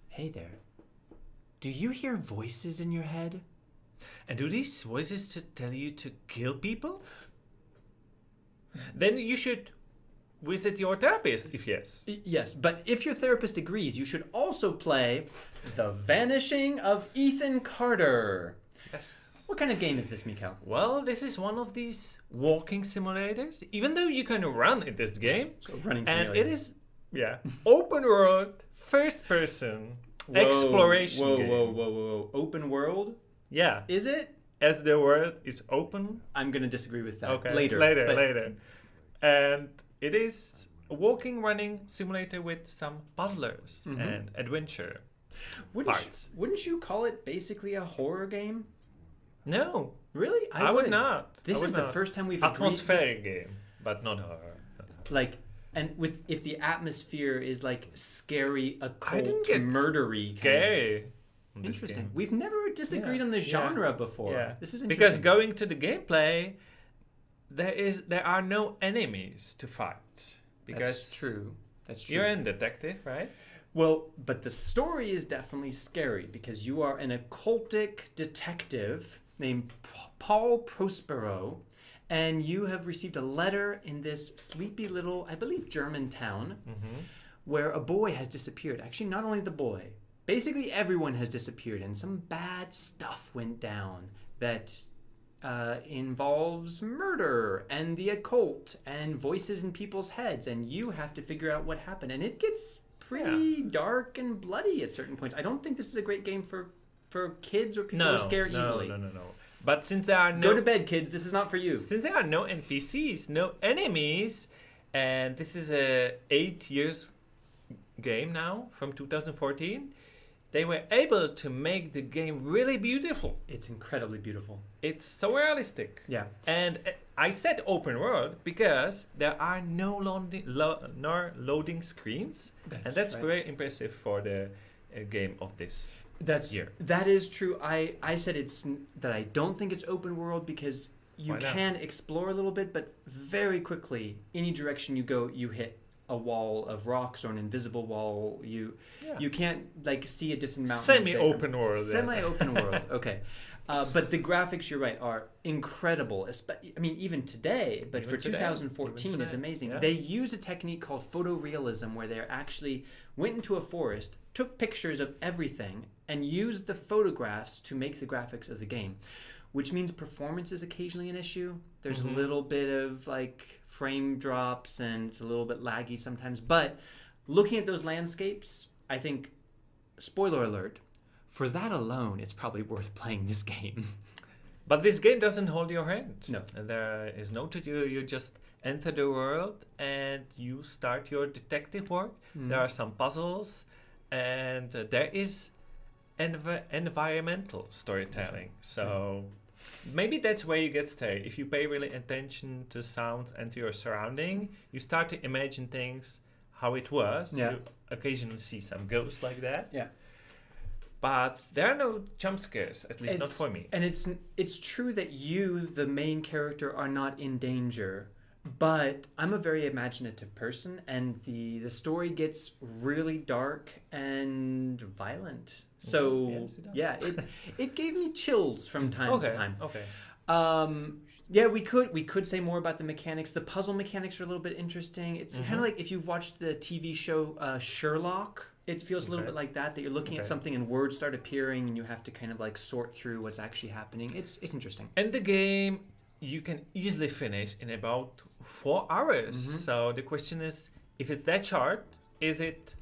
Hey there. Do you hear voices in your head? And do these voices tell you to kill people? Then you should visit your therapist, if yes. Yes, but if your therapist agrees, you should also play The Vanishing of Ethan Carter. Yes. What kind of game is this, Michal? Well, this is one of these walking simulators. Even though you can run in this game. So running and simulator. it is, open world, first person, exploration game. Whoa. Open world? Yeah. Is it? As the world is open. I'm going to disagree with that. Okay. Later. And it is a walking, running simulator with some puzzlers and adventure parts. Wouldn't you call it basically a horror game? No. Really? I would not. This is the first time we've agreed. Atmospheric game, but not horror. Like, and if the atmosphere is like scary, occult, I didn't get murdery. Scary. Interesting. We've never disagreed on the genre before. Yeah. This is interesting. Because going to the gameplay, there are no enemies to fight. Because That's true. You're a detective, right? Well, but the story is definitely scary because you are an occultic detective named Paul Prospero, and you have received a letter in this sleepy little, I believe, German town where a boy has disappeared. Actually, not only the boy. Basically, everyone has disappeared, and some bad stuff went down that involves murder and the occult and voices in people's heads, and you have to figure out what happened. And it gets pretty dark and bloody at certain points. I don't think this is a great game for kids or people who scare easily. No. But since there are no... Go to bed, kids. This is not for you. Since there are no NPCs, no enemies, and this is a 8 years game now from 2014, they were able to make the game really beautiful. It's incredibly beautiful. It's so realistic. Yeah. And I said open world because there are no loading screens. And that's right. very impressive for the game of this year. That is true. I said that I don't think it's open world because you can explore a little bit, but very quickly, any direction you go, you hit a wall of rocks or an invisible wall. You can't like see a distant mountain. Semi-open world. Semi-open world. Okay. But the graphics, you're right, are incredible. I mean, even today, but for 2014 is amazing. Yeah. They use a technique called photorealism where they actually went into a forest, took pictures of everything, and used the photographs to make the graphics of the game, which means performance is occasionally an issue. There's a little bit of like frame drops and it's a little bit laggy sometimes. But looking at those landscapes, I think, spoiler alert, for that alone, it's probably worth playing this game. But this game doesn't hold your hand. No. And there is no tutorial. You just enter the world and you start your detective work. There are some puzzles and there is environmental storytelling. So maybe that's where you get started. If you pay really attention to sounds and to your surrounding, you start to imagine things how it was. Yeah. You occasionally see some ghosts like that. Yeah. But there are no jump scares, at least not for me. And it's true that you, the main character, are not in danger. But I'm a very imaginative person, and the story gets really dark and violent. So Yes, it does. it gave me chills from time to time. Okay. We could say more about the mechanics. The puzzle mechanics are a little bit interesting. It's kind of like if you've watched the TV show Sherlock. It feels a little bit like that you're looking at something and words start appearing and you have to kind of like sort through what's actually happening. It's interesting. And the game you can easily finish in about 4 hours. So the question is, if it's that short, is it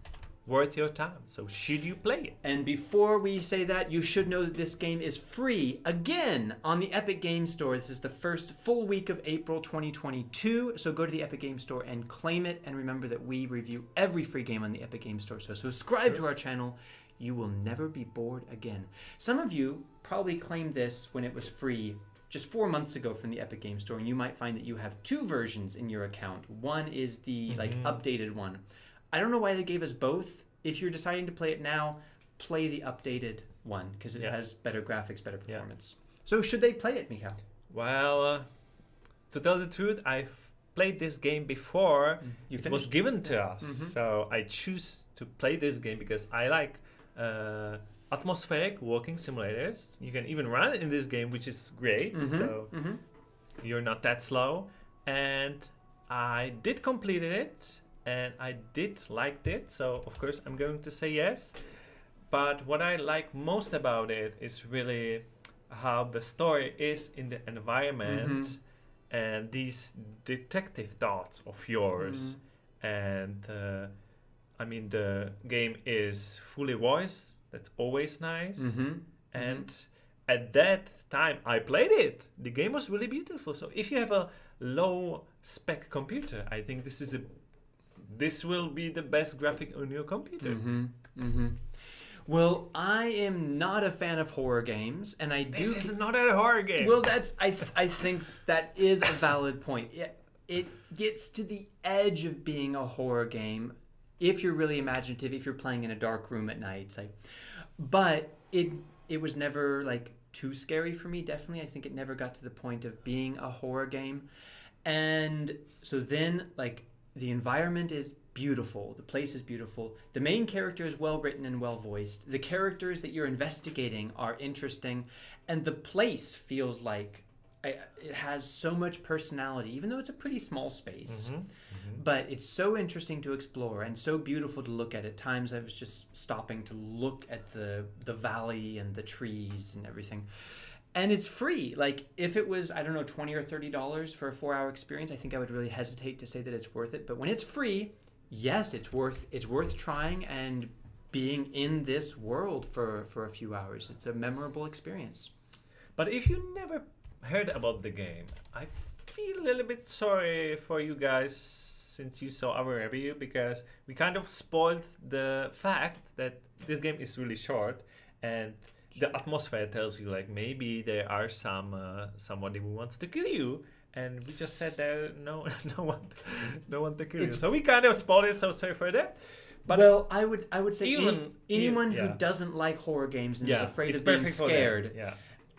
worth your time? So should you play it? And before we say that, you should know that this game is free again on the Epic Games Store. This is the first full week of April 2022. So go to the Epic Games Store and claim it. And remember that we review every free game on the Epic Games Store. So subscribe to our channel. You will never be bored again. Some of you probably claimed this when it was free just 4 months ago from the Epic Games Store. And you might find that you have 2 versions in your account. One is the like updated one. I don't know why they gave us both. If you're deciding to play it now, play the updated one because it has better graphics, better performance. So should they play it, Michal? Well, to tell the truth, I played this game before You it was finished? given to us. Mhm. So I choose to play this game because I like atmospheric walking simulators. You can even run in this game, which is great. So you're not that slow. And I did complete it, and I did liked it. So of course I'm going to say yes. But what I like most about it is really how the story is in the environment and these detective thoughts of yours. And I mean, the game is fully voiced. That's always nice. And at that time I played it. The game was really beautiful. So if you have a low spec computer, I think this will be the best graphic on your computer. Well, I am not a fan of horror games, and I do. This is not a horror game. Well, I think that is a valid point. It gets to the edge of being a horror game if you're really imaginative, if you're playing in a dark room at night. But it was never like too scary for me. Definitely, I think it never got to the point of being a horror game. And so then, like, the environment is beautiful. The place is beautiful. The main character is well written and well voiced. The characters that you're investigating are interesting, and the place feels like it has so much personality, even though it's a pretty small space. But it's so interesting to explore and so beautiful to look at. At times I was just stopping to look at the valley and the trees and everything. And it's free. Like, if it was, I don't know, $20 or $30 for a 4-hour experience, I think I would really hesitate to say that it's worth it. But when it's free, yes, it's worth trying and being in this world for a few hours. It's a memorable experience. But if you never heard about the game, I feel a little bit sorry for you guys since you saw our review, because we kind of spoiled the fact that this game is really short, and the atmosphere tells you like maybe there are somebody who wants to kill you, and we just said there no one to kill you. So we kind of spoiled it. So sorry for that. But well, I would say anyone yeah. who doesn't like horror games and is afraid it's of being perfect for them. scared, Yeah.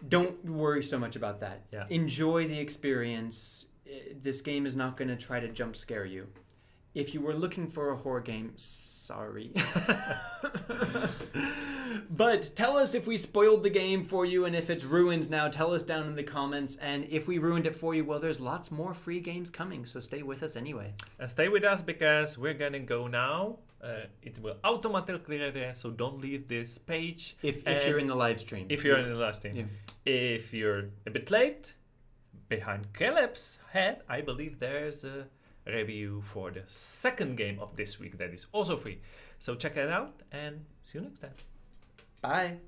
don't worry so much about that. Yeah. Enjoy the experience. This game is not going to try to jump scare you. If you were looking for a horror game, sorry. But tell us if we spoiled the game for you, and if it's ruined now, tell us down in the comments. And if we ruined it for you, well, there's lots more free games coming, so stay with us anyway. And stay with us because we're gonna go now. It will automatically clear there, so don't leave this page. If you're in the live stream. If you're in the live stream. Yeah. If you're a bit late, behind Caleb's head, I believe there's a review for the second game of this week that is also free. So check it out and see you next time. Bye.